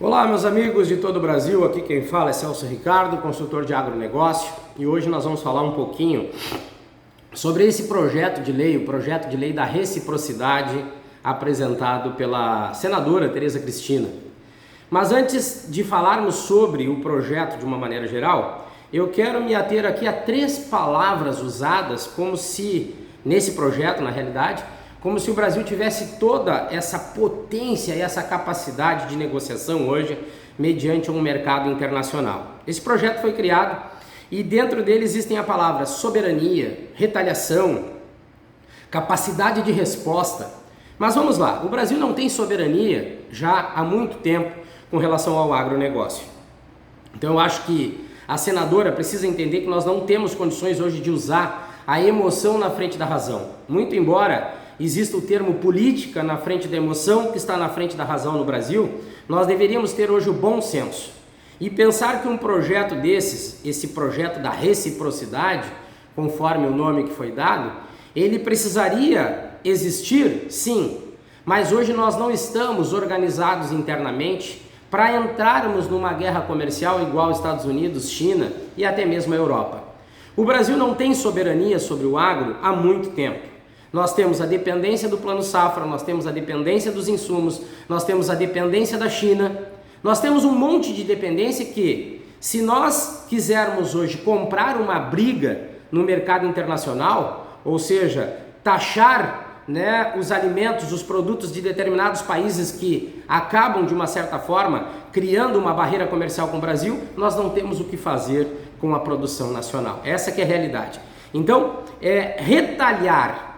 Olá, meus amigos de todo o Brasil, aqui quem fala é Celso Ricardo, consultor de agronegócio, e hoje nós vamos falar um pouquinho sobre esse projeto de lei, o projeto de lei da reciprocidade apresentado pela senadora Tereza Cristina. Mas antes de falarmos sobre o projeto de uma maneira geral, eu quero me ater aqui a 3 palavras usadas como se, nesse projeto, na realidade, como se o Brasil tivesse toda essa potência e essa capacidade de negociação hoje mediante um mercado internacional. Esse projeto foi criado e dentro dele existem a palavra soberania, retaliação, capacidade de resposta. Mas vamos lá, o Brasil não tem soberania já há muito tempo com relação ao agronegócio. Então eu acho que a senadora precisa entender que nós não temos condições hoje de usar a emoção na frente da razão. Muito embora existe o termo política na frente da emoção, que está na frente da razão no Brasil, nós deveríamos ter hoje o bom senso e pensar que um projeto desses, esse projeto da reciprocidade, conforme o nome que foi dado, ele precisaria existir, sim, mas hoje nós não estamos organizados internamente para entrarmos numa guerra comercial igual Estados Unidos, China e até mesmo a Europa. O Brasil não tem soberania sobre o agro há muito tempo. Nós temos a dependência do Plano Safra, nós temos a dependência dos insumos, nós temos a dependência da China, nós temos um monte de dependência que, se nós quisermos hoje comprar uma briga no mercado internacional, ou seja, taxar os alimentos, os produtos de determinados países que acabam, de uma certa forma, criando uma barreira comercial com o Brasil, nós não temos o que fazer com a produção nacional. Essa que é a realidade. Então, retalhar.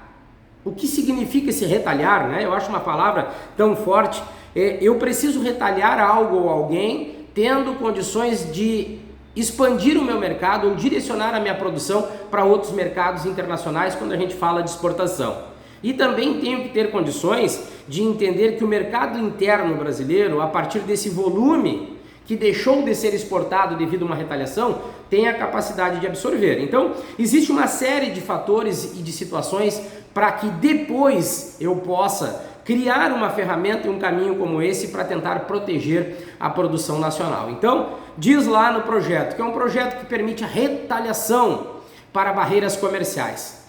O que significa esse retalhar, Eu acho uma palavra tão forte. Eu preciso retalhar algo ou alguém tendo condições de expandir o meu mercado ou direcionar a minha produção para outros mercados internacionais quando a gente fala de exportação. E também tenho que ter condições de entender que o mercado interno brasileiro, a partir desse volume que deixou de ser exportado devido a uma retaliação, tem a capacidade de absorver. Então, existe uma série de fatores e de situações para que depois eu possa criar uma ferramenta e um caminho como esse para tentar proteger a produção nacional. Então, diz lá no projeto, que é um projeto que permite a retaliação para barreiras comerciais.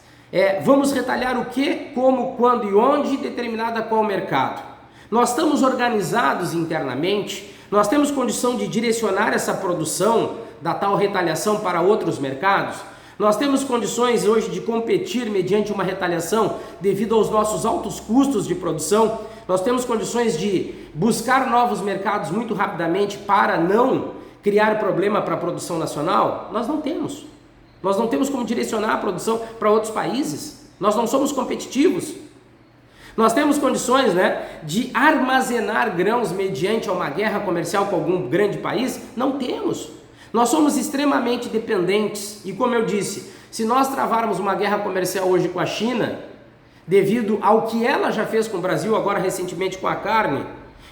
Vamos retalhar o que, como, quando e onde, determinada qual mercado. Nós estamos organizados internamente, nós temos condição de direcionar essa produção da tal retaliação para outros mercados. Nós temos condições hoje de competir mediante uma retaliação devido aos nossos altos custos de produção. Nós temos condições de buscar novos mercados muito rapidamente para não criar problema para a produção nacional? Nós não temos. Nós não temos como direcionar a produção para outros países. Nós não somos competitivos. Nós temos condições de armazenar grãos mediante uma guerra comercial com algum grande país? Não temos. Nós somos extremamente dependentes e, como eu disse, se nós travarmos uma guerra comercial hoje com a China, devido ao que ela já fez com o Brasil, agora recentemente com a carne,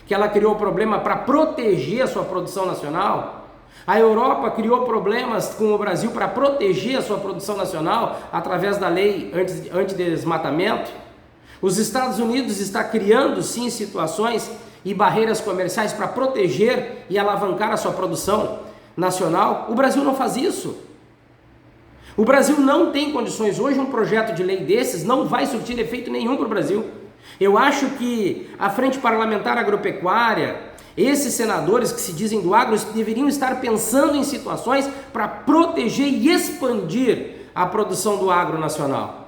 que ela criou problema para proteger a sua produção nacional, a Europa criou problemas com o Brasil para proteger a sua produção nacional através da lei antidesmatamento, os Estados Unidos está criando sim situações e barreiras comerciais para proteger e alavancar a sua produção nacional. O Brasil não faz isso. O Brasil não tem condições. Hoje um projeto de lei desses não vai surtir efeito nenhum para o Brasil. Eu acho que a Frente Parlamentar Agropecuária, esses senadores que se dizem do agro, deveriam estar pensando em situações para proteger e expandir a produção do agro nacional.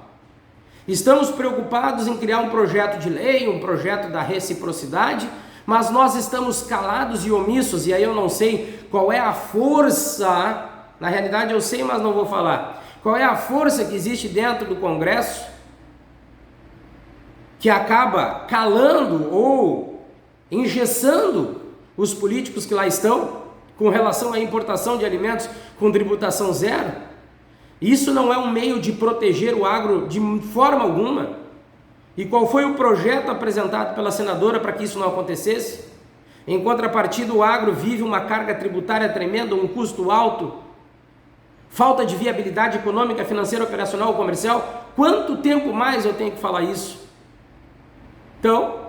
Estamos preocupados em criar um projeto de lei, um projeto da reciprocidade, mas nós estamos calados e omissos, e aí eu não sei qual é a força, na realidade eu sei, mas não vou falar, qual é a força que existe dentro do Congresso que acaba calando ou engessando os políticos que lá estão com relação à importação de alimentos com tributação zero. Isso não é um meio de proteger o agro de forma alguma. E qual foi o projeto apresentado pela senadora para que isso não acontecesse? Em contrapartida, o agro vive uma carga tributária tremenda, um custo alto, falta de viabilidade econômica, financeira, operacional ou comercial. Quanto tempo mais eu tenho que falar isso? Então,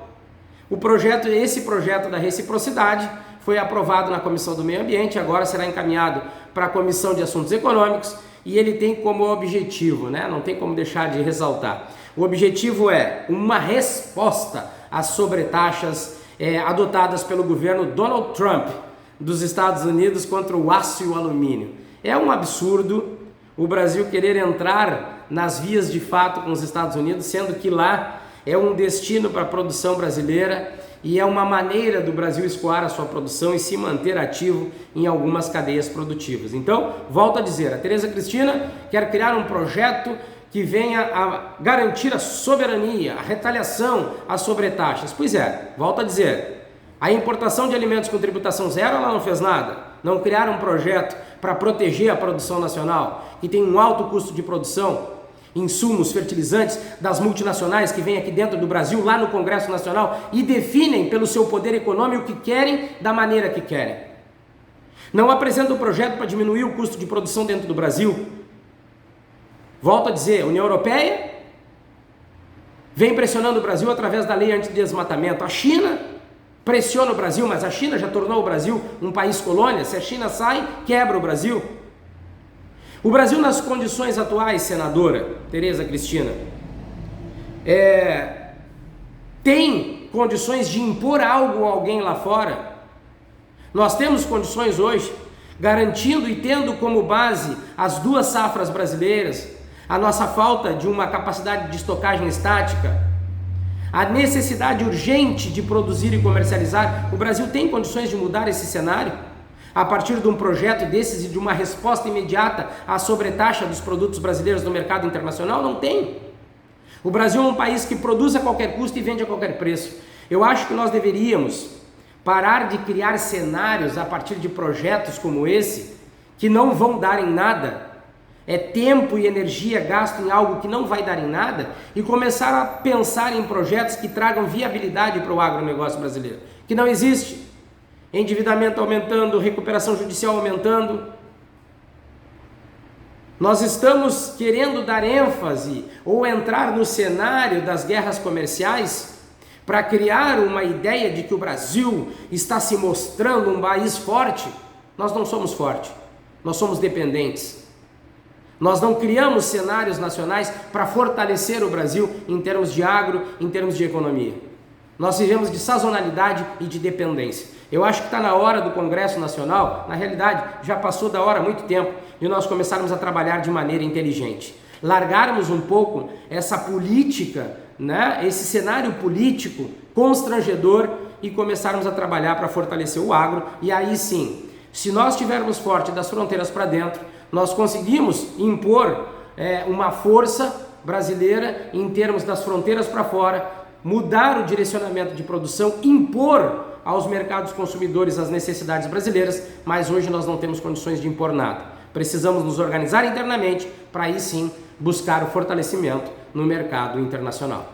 Esse projeto da reciprocidade foi aprovado na Comissão do Meio Ambiente, agora será encaminhado para a Comissão de Assuntos Econômicos e ele tem como objetivo, não tem como deixar de ressaltar, o objetivo é uma resposta às sobretaxas adotadas pelo governo Donald Trump dos Estados Unidos contra o aço e o alumínio. É um absurdo o Brasil querer entrar nas vias de fato com os Estados Unidos, sendo que lá é um destino para a produção brasileira e é uma maneira do Brasil escoar a sua produção e se manter ativo em algumas cadeias produtivas. Então, volto a dizer, a Tereza Cristina quer criar um projeto que venha a garantir a soberania, a retaliação às sobretaxas. Pois é, volto a dizer, a importação de alimentos com tributação zero, ela não fez nada. Não criaram um projeto para proteger a produção nacional, que tem um alto custo de produção, insumos, fertilizantes das multinacionais que vêm aqui dentro do Brasil, lá no Congresso Nacional, e definem pelo seu poder econômico o que querem, da maneira que querem. Não apresentam um projeto para diminuir o custo de produção dentro do Brasil. Volto a dizer, a União Europeia vem pressionando o Brasil através da lei antidesmatamento. A China pressiona o Brasil, mas a China já tornou o Brasil um país colônia. Se a China sai, quebra o Brasil. O Brasil, nas condições atuais, senadora Tereza Cristina, tem condições de impor algo a alguém lá fora? Nós temos condições hoje, garantindo e tendo como base as 2 safras brasileiras, a nossa falta de uma capacidade de estocagem estática, a necessidade urgente de produzir e comercializar. O Brasil tem condições de mudar esse cenário a partir de um projeto desses e de uma resposta imediata à sobretaxa dos produtos brasileiros no mercado internacional? Não tem. O Brasil é um país que produz a qualquer custo e vende a qualquer preço. Eu acho que nós deveríamos parar de criar cenários a partir de projetos como esse, que não vão dar em nada. É tempo e energia gasto em algo que não vai dar em nada, e começar a pensar em projetos que tragam viabilidade para o agronegócio brasileiro, que não existe. Endividamento aumentando, recuperação judicial aumentando. Nós estamos querendo dar ênfase ou entrar no cenário das guerras comerciais para criar uma ideia de que o Brasil está se mostrando um país forte. Nós não somos fortes, nós somos dependentes. Nós não criamos cenários nacionais para fortalecer o Brasil em termos de agro, em termos de economia. Nós vivemos de sazonalidade e de dependência. Eu acho que está na hora do Congresso Nacional, na realidade já passou da hora há muito tempo, de nós começarmos a trabalhar de maneira inteligente. Largarmos um pouco essa política, esse cenário político constrangedor e começarmos a trabalhar para fortalecer o agro. E aí sim, se nós estivermos forte das fronteiras para dentro, nós conseguimos impor uma força brasileira em termos das fronteiras para fora, mudar o direcionamento de produção, impor aos mercados consumidores as necessidades brasileiras, mas hoje nós não temos condições de impor nada. Precisamos nos organizar internamente para aí sim buscar o fortalecimento no mercado internacional.